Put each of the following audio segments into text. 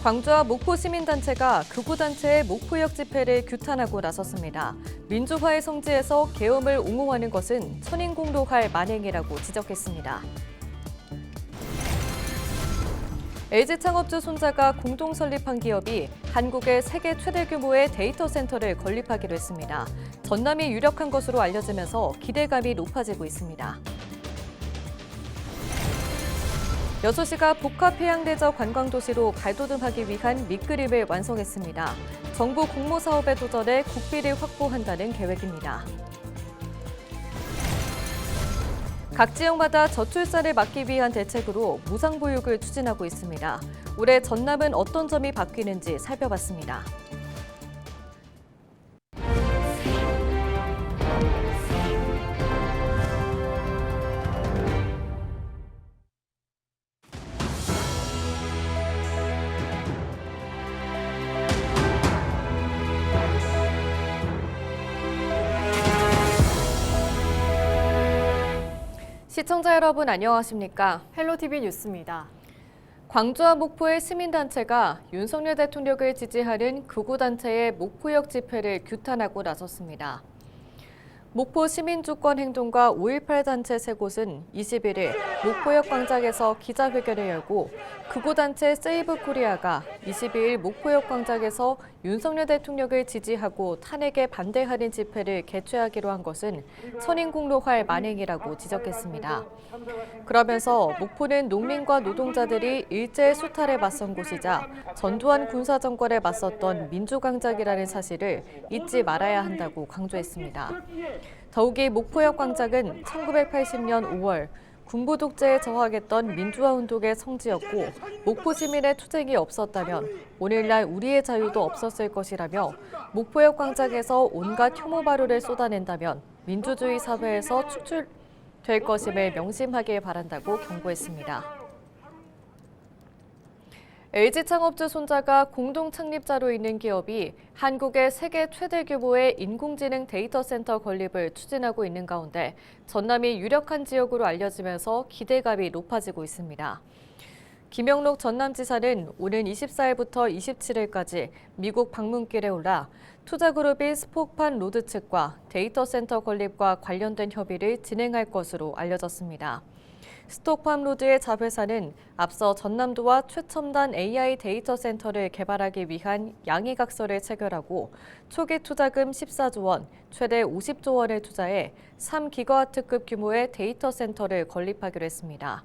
광주와 목포 시민단체가 극우단체의 목포역 집회를 규탄하고 나섰습니다. 민주화의 성지에서 계엄을 옹호하는 것은 천인공노할 만행이라고 지적했습니다. LG창업주 손자가 공동 설립한 기업이 한국의 세계 최대 규모의 데이터 센터를 건립하기로 했습니다. 전남이 유력한 것으로 알려지면서 기대감이 높아지고 있습니다. 여수시가 복합해양레저 관광도시로 발돋움하기 위한 밑그림을 완성했습니다. 정부 공모사업에 도전해 국비를 확보한다는 계획입니다. 각 지역마다 저출산을 막기 위한 대책으로 무상보육을 추진하고 있습니다. 올해 전남은 어떤 점이 바뀌는지 살펴봤습니다. 시청자 여러분 안녕하십니까? 헬로티비 뉴스입니다. 광주와 목포의 시민단체가 윤석열 대통령을 지지하는 극우단체의 목포역 집회를 규탄하고 나섰습니다. 목포 시민주권행동과 5.18 단체 세 곳은 21일 목포역 광장에서 기자회견을 열고 극우단체 세이브코리아가 22일 목포역 광장에서 윤석열 대통령을 지지하고 탄핵에 반대하는 집회를 개최하기로 한 것은 천인공노할 만행이라고 지적했습니다. 그러면서 목포는 농민과 노동자들이 일제 수탈에 맞선 곳이자 전두환 군사정권에 맞섰던 민주광장이라는 사실을 잊지 말아야 한다고 강조했습니다. 더욱이 목포역 광장은 1980년 5월 군부 독재에 저항했던 민주화운동의 성지였고 목포 시민의 투쟁이 없었다면 오늘날 우리의 자유도 없었을 것이라며 목포역 광장에서 온갖 혐오 발언을 쏟아낸다면 민주주의 사회에서 축출될 것임을 명심하길 바란다고 경고했습니다. LG창업주 손자가 공동 창립자로 있는 기업이 한국의 세계 최대 규모의 인공지능 데이터 센터 건립을 추진하고 있는 가운데 전남이 유력한 지역으로 알려지면서 기대감이 높아지고 있습니다. 김영록 전남지사는 오는 24일부터 27일까지 미국 방문길에 올라 투자그룹인 스포판 로드 측과 데이터 센터 건립과 관련된 협의를 진행할 것으로 알려졌습니다. 스톡팜로드의 자회사는 앞서 전남도와 최첨단 AI 데이터 센터를 개발하기 위한 양해각서를 체결하고 초기 투자금 14조 원, 최대 50조 원을 투자해 3기가와트급 규모의 데이터 센터를 건립하기로 했습니다.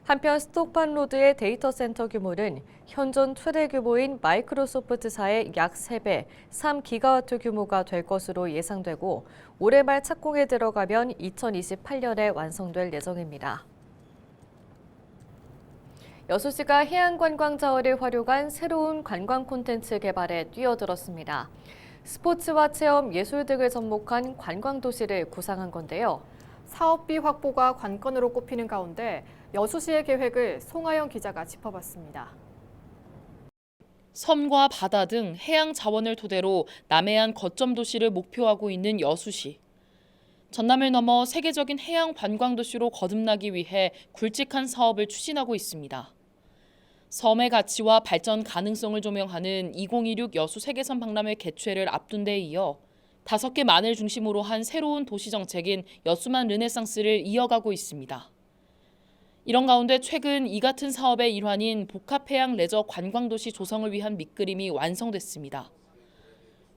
한편 스톡팜로드의 데이터 센터 규모는 현존 최대 규모인 마이크로소프트사의 약 3배, 3기가와트 규모가 될 것으로 예상되고 올해 말 착공에 들어가면 2028년에 완성될 예정입니다. 여수시가 해양관광 자원을 활용한 새로운 관광 콘텐츠 개발에 뛰어들었습니다. 스포츠와 체험, 예술 등을 접목한 관광도시를 구상한 건데요. 사업비 확보가 관건으로 꼽히는 가운데 여수시의 계획을 송하영 기자가 짚어봤습니다. 섬과 바다 등 해양 자원을 토대로 남해안 거점 도시를 목표하고 있는 여수시. 전남을 넘어 세계적인 해양 관광 도시로 거듭나기 위해 굵직한 사업을 추진하고 있습니다. 섬의 가치와 발전 가능성을 조명하는 2026 여수 세계섬 박람회 개최를 앞둔 데 이어 5개 만을 중심으로 한 새로운 도시 정책인 여수만 르네상스를 이어가고 있습니다. 이런 가운데 최근 이 같은 사업의 일환인 복합해양 레저 관광도시 조성을 위한 밑그림이 완성됐습니다.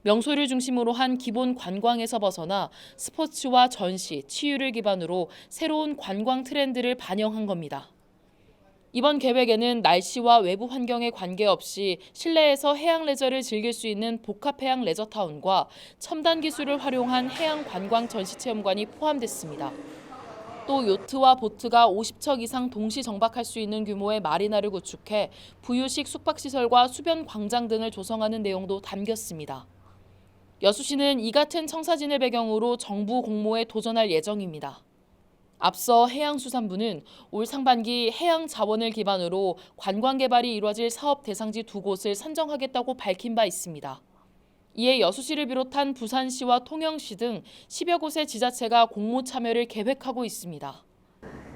명소를 중심으로 한 기본 관광에서 벗어나 스포츠와 전시, 치유를 기반으로 새로운 관광 트렌드를 반영한 겁니다. 이번 계획에는 날씨와 외부 환경에 관계없이 실내에서 해양 레저를 즐길 수 있는 복합해양 레저타운과 첨단 기술을 활용한 해양 관광 전시 체험관이 포함됐습니다. 또 요트와 보트가 50척 이상 동시 정박할 수 있는 규모의 마리나를 구축해 부유식 숙박시설과 수변 광장 등을 조성하는 내용도 담겼습니다. 여수시는 이 같은 청사진을 배경으로 정부 공모에 도전할 예정입니다. 앞서 해양수산부는 올 상반기 해양 자원을 기반으로 관광 개발이 이루어질 사업 대상지 2곳을 선정하겠다고 밝힌 바 있습니다. 이에 여수시를 비롯한 부산시와 통영시 등 10여 곳의 지자체가 공모 참여를 계획하고 있습니다.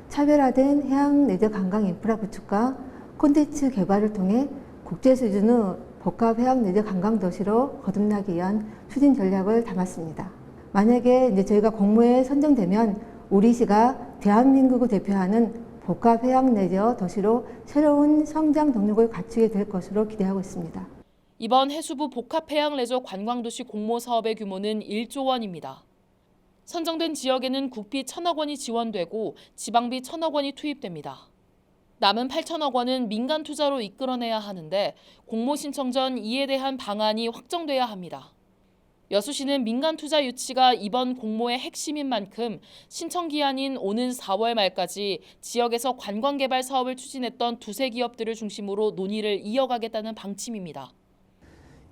차별화된 해양 레저 관광 인프라 구축과 콘텐츠 개발을 통해 국제 수준의 복합 해양 내지 관광 도시로 거듭나기 위한 추진 전략을 담았습니다. 만약에 이제 저희가 공모에 선정되면 우리시가 대한민국을 대표하는 복합 해양 내지 도시로 새로운 성장 동력을 갖추게 될 것으로 기대하고 있습니다. 이번 해수부 복합해양레저 관광도시 공모 사업의 규모는 1조 원입니다. 선정된 지역에는 국비 1,000억 원이 지원되고 지방비 1,000억 원이 투입됩니다. 남은 8천억 원은 민간 투자로 이끌어내야 하는데 공모 신청 전 이에 대한 방안이 확정돼야 합니다. 여수시는 민간 투자 유치가 이번 공모의 핵심인 만큼 신청 기한인 오는 4월 말까지 지역에서 관광개발 사업을 추진했던 두세 기업들을 중심으로 논의를 이어가겠다는 방침입니다.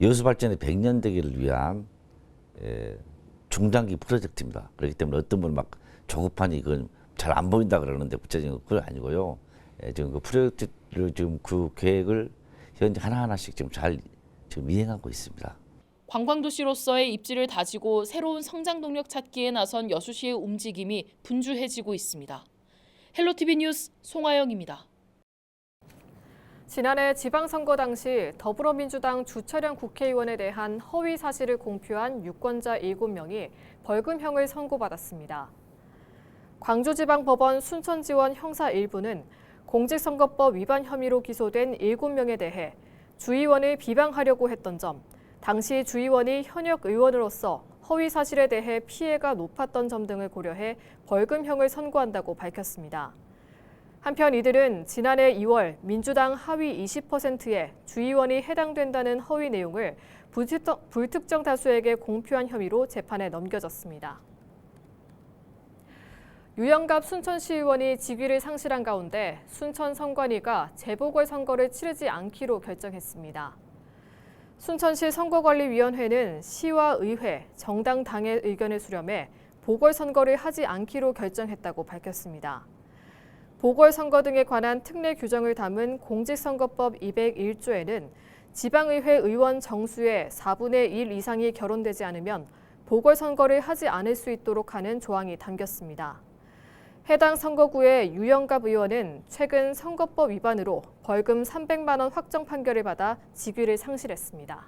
여수 발전의 100년 되기를 위한 중장기 프로젝트입니다. 그렇기 때문에 어떤 분은 막 조급하니 이건 잘 안 보인다 그러는데 구체적인 그건 아니고요. 지금 그 프로젝트를 지금 그 계획을 현재 하나하나씩 지금 잘 이행하고 있습니다. 관광도시로서의 입지를 다지고 새로운 성장 동력 찾기에 나선 여수시의 움직임이 분주해지고 있습니다. 헬로티비 뉴스 송하영입니다. 지난해 지방선거 당시 더불어민주당 주철현 국회의원에 대한 허위 사실을 공표한 유권자 7명이 벌금형을 선고받았습니다. 광주지방법원 순천지원 형사 1부는 공직선거법 위반 혐의로 기소된 7명에 대해 주의원을 비방하려고 했던 점, 당시 주의원이 현역 의원으로서 허위 사실에 대해 피해가 높았던 점 등을 고려해 벌금형을 선고한다고 밝혔습니다. 한편 이들은 지난해 2월 민주당 하위 20%의 주의원이 해당된다는 허위 내용을 불특정 다수에게 공표한 혐의로 재판에 넘겨졌습니다. 유영갑 순천시의원이 직위를 상실한 가운데 순천 선관위가 재보궐선거를 치르지 않기로 결정했습니다. 순천시 선거관리위원회는 시와 의회, 정당 당의 의견을 수렴해 보궐선거를 하지 않기로 결정했다고 밝혔습니다. 보궐선거 등에 관한 특례 규정을 담은 공직선거법 201조에는 지방의회 의원 정수의 4분의 1 이상이 결혼되지 않으면 보궐선거를 하지 않을 수 있도록 하는 조항이 담겼습니다. 해당 선거구의 유영갑 의원은 최근 선거법 위반으로 벌금 300만 원 확정 판결을 받아 직위를 상실했습니다.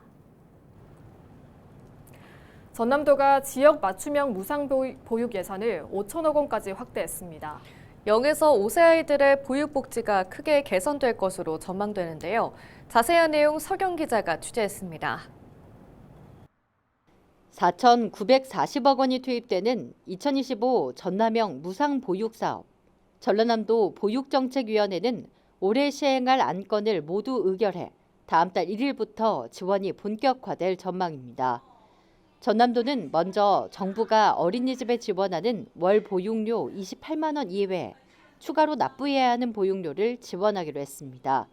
전남도가 지역 맞춤형 무상보육 예산을 5천억 원까지 확대했습니다. 0에서 5세 아이들의 보육복지가 크게 개선될 것으로 전망되는데요. 자세한 내용 서경 기자가 취재했습니다. 4,940억 원이 투입되는 2025 전남형 무상보육사업. 전라남도 보육정책위원회는 올해 시행할 안건을 모두 의결해 다음 달 1일부터 지원이 본격화될 전망입니다. 전남도는 먼저 정부가 어린이집에 지원하는 월 보육료 28만 원 이외에 추가로 납부해야 하는 보육료를 지원하기로 했습니다.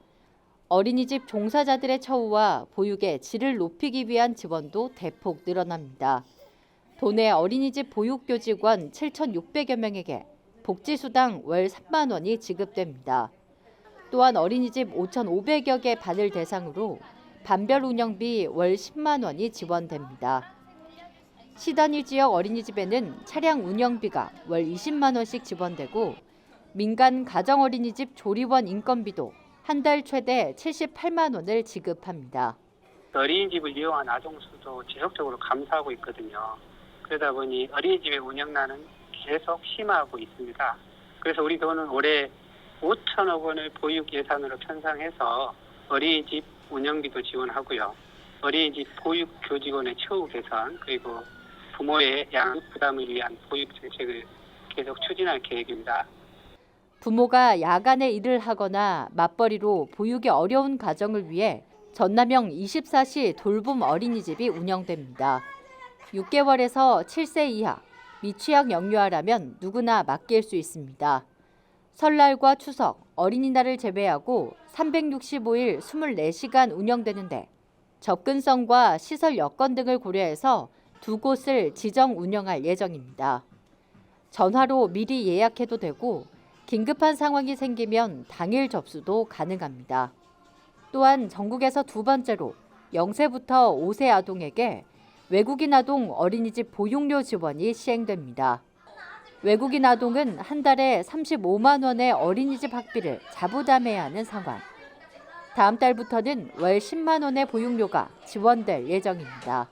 어린이집 종사자들의 처우와 보육의 질을 높이기 위한 지원도 대폭 늘어납니다. 도내 어린이집 보육교직원 7,600여 명에게 복지수당 월 3만 원이 지급됩니다. 또한 어린이집 5,500여 개 반을 대상으로 반별 운영비 월 10만 원이 지원됩니다. 시단위 지역 어린이집에는 차량 운영비가 월 20만 원씩 지원되고 민간 가정어린이집 조리원 인건비도 한 달 최대 78만 원을 지급합니다. 어린이집을 이용한 아동 수도 지속적으로 감소하고 있거든요. 그러다 보니 어린이집의 운영난은 계속 심화하고 있습니다. 그래서 우리 도는 올해 5천억 원을 보육 예산으로 편성해서 어린이집 운영비도 지원하고요. 어린이집 보육 교직원의 처우 개선 그리고 부모의 양육 부담을 위한 보육 정책을 계속 추진할 계획입니다. 부모가 야간에 일을 하거나 맞벌이로 보육이 어려운 가정을 위해 전남형 24시 돌봄 어린이집이 운영됩니다. 6개월에서 7세 이하, 미취학 영유아라면 누구나 맡길 수 있습니다. 설날과 추석, 어린이날을 제외하고 365일 24시간 운영되는데 접근성과 시설 여건 등을 고려해서 2곳을 지정 운영할 예정입니다. 전화로 미리 예약해도 되고 긴급한 상황이 생기면 당일 접수도 가능합니다. 또한 전국에서 두 번째로 0세부터 5세 아동에게 외국인 아동 어린이집 보육료 지원이 시행됩니다. 외국인 아동은 한 달에 35만 원의 어린이집 학비를 자부담해야 하는 상황. 다음 달부터는 월 10만 원의 보육료가 지원될 예정입니다.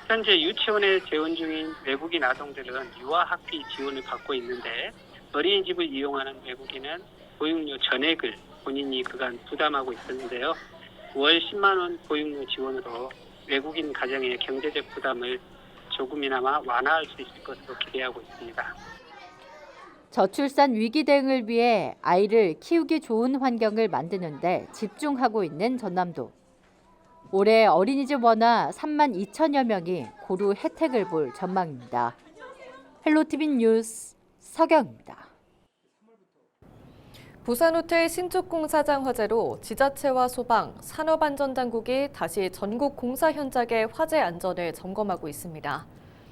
현재 유치원에 재원 중인 외국인 아동들은 유아학비 지원을 받고 있는데 어린이집을 이용하는 외국인은 보육료 전액을 본인이 그간 부담하고 있었는데요. 월 10만 원 보육료 지원으로 외국인 가정의 경제적 부담을 조금이나마 완화할 수 있을 것으로 기대하고 있습니다. 저출산 위기 대응을 위해 아이를 키우기 좋은 환경을 만드는 데 집중하고 있는 전남도. 올해 어린이집 원화 3만 2천여 명이 고루 혜택을 볼 전망입니다. 헬로티비 뉴스 서경입니다. 부산호텔 신축공사장 화재로 지자체와 소방, 산업안전당국이 다시 전국 공사 현장의 화재 안전을 점검하고 있습니다.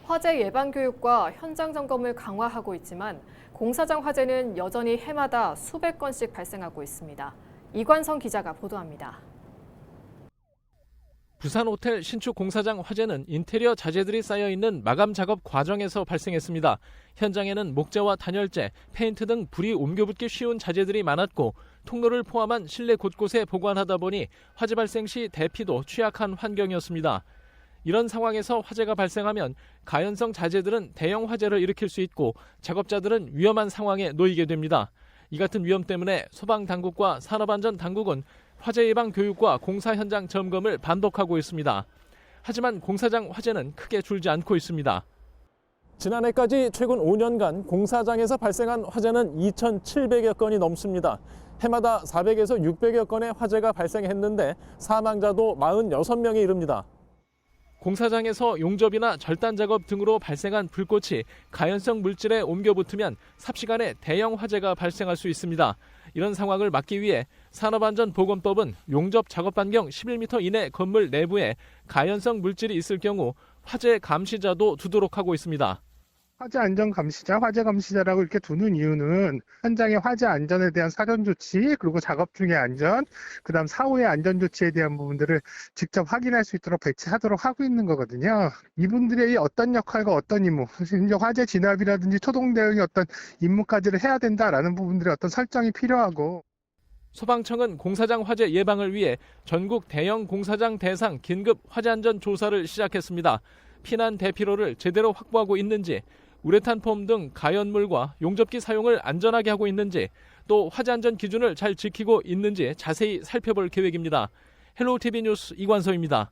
화재 예방 교육과 현장 점검을 강화하고 있지만 공사장 화재는 여전히 해마다 수백 건씩 발생하고 있습니다. 이관성 기자가 보도합니다. 부산호텔 신축 공사장 화재는 인테리어 자재들이 쌓여있는 마감 작업 과정에서 발생했습니다. 현장에는 목재와 단열재, 페인트 등 불이 옮겨붙기 쉬운 자재들이 많았고 통로를 포함한 실내 곳곳에 보관하다 보니 화재 발생 시 대피도 취약한 환경이었습니다. 이런 상황에서 화재가 발생하면 가연성 자재들은 대형 화재를 일으킬 수 있고 작업자들은 위험한 상황에 놓이게 됩니다. 이 같은 위험 때문에 소방당국과 산업안전당국은 화재 예방 교육과 공사 현장 점검을 반복하고 있습니다. 하지만 공사장 화재는 크게 줄지 않고 있습니다. 지난해까지 최근 5년간 공사장에서 발생한 화재는 2,700여 건이 넘습니다. 해마다 400에서 600여 건의 화재가 발생했는데 사망자도 46명에 이릅니다. 공사장에서 용접이나 절단 작업 등으로 발생한 불꽃이 가연성 물질에 옮겨 붙으면 삽시간에 대형 화재가 발생할 수 있습니다. 이런 상황을 막기 위해 산업안전보건법은 용접 작업 반경 11m 이내 건물 내부에 가연성 물질이 있을 경우 화재 감시자도 두도록 하고 있습니다. 화재 안전 감시자, 화재 감시자라고 이렇게 두는 이유는 현장의 화재 안전에 대한 사전 조치, 그리고 작업 중의 안전, 그다음 사후의 안전 조치에 대한 부분들을 직접 확인할 수 있도록 배치하도록 하고 있는 거거든요. 이분들의 어떤 역할과 어떤 임무, 이제 화재 진압이라든지 초동 대응의 어떤 임무까지를 해야 된다라는 부분들의 어떤 설정이 필요하고. 소방청은 공사장 화재 예방을 위해 전국 대형 공사장 대상 긴급 화재 안전 조사를 시작했습니다. 피난 대피로를 제대로 확보하고 있는지, 우레탄 폼 등 가연물과 용접기 사용을 안전하게 하고 있는지, 또 화재 안전 기준을 잘 지키고 있는지 자세히 살펴볼 계획입니다. 헬로티비 뉴스 이관서입니다.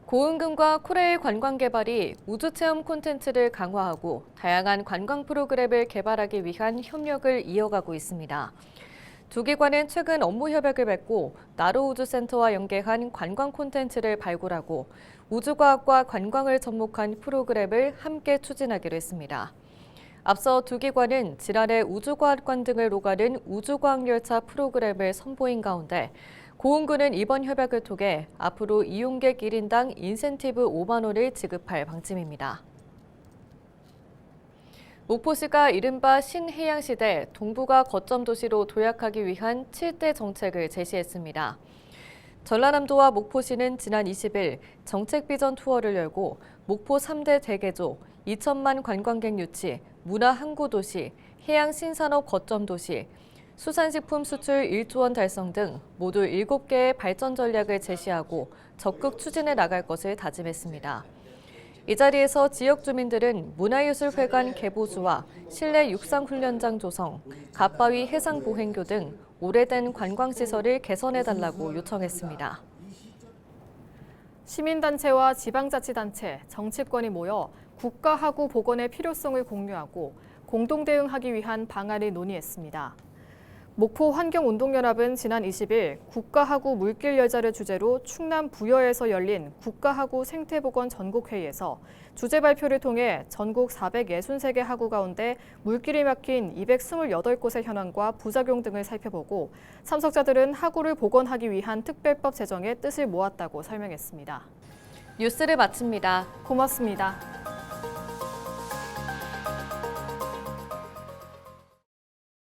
고은금과 코레일 관광개발이 우주체험 콘텐츠를 강화하고 다양한 관광 프로그램을 개발하기 위한 협력을 이어가고 있습니다. 두 기관은 최근 업무 협약을 맺고 나로우주센터와 연계한 관광 콘텐츠를 발굴하고 우주과학과 관광을 접목한 프로그램을 함께 추진하기로 했습니다. 앞서 두 기관은 지난해 우주과학관 등을 오가는 우주과학열차 프로그램을 선보인 가운데 고은군은 이번 협약을 통해 앞으로 이용객 1인당 인센티브 5만 원을 지급할 방침입니다. 목포시가 이른바 신해양시대 동북아 거점 도시로 도약하기 위한 7대 정책을 제시했습니다. 전라남도와 목포시는 지난 20일 정책 비전 투어를 열고 목포 3대 대개조, 2천만 관광객 유치, 문화 항구 도시, 해양 신산업 거점 도시, 수산식품 수출 1조 원 달성 등 모두 7개의 발전 전략을 제시하고 적극 추진해 나갈 것을 다짐했습니다. 이 자리에서 지역 주민들은 문화예술회관 개보수와 실내 육상훈련장 조성, 갓바위 해상보행교 등 오래된 관광시설을 개선해달라고 요청했습니다. 시민단체와 지방자치단체, 정치권이 모여 국가하구 복원의 필요성을 공유하고 공동 대응하기 위한 방안을 논의했습니다. 목포 환경운동연합은 지난 20일 국가하구 물길 열자를 주제로 충남 부여에서 열린 국가하구 생태복원 전국회의에서 주제 발표를 통해 전국 463개 하구 가운데 물길이 막힌 228곳의 현황과 부작용 등을 살펴보고 참석자들은 하구를 복원하기 위한 특별법 제정에 뜻을 모았다고 설명했습니다. 뉴스를 마칩니다. 고맙습니다.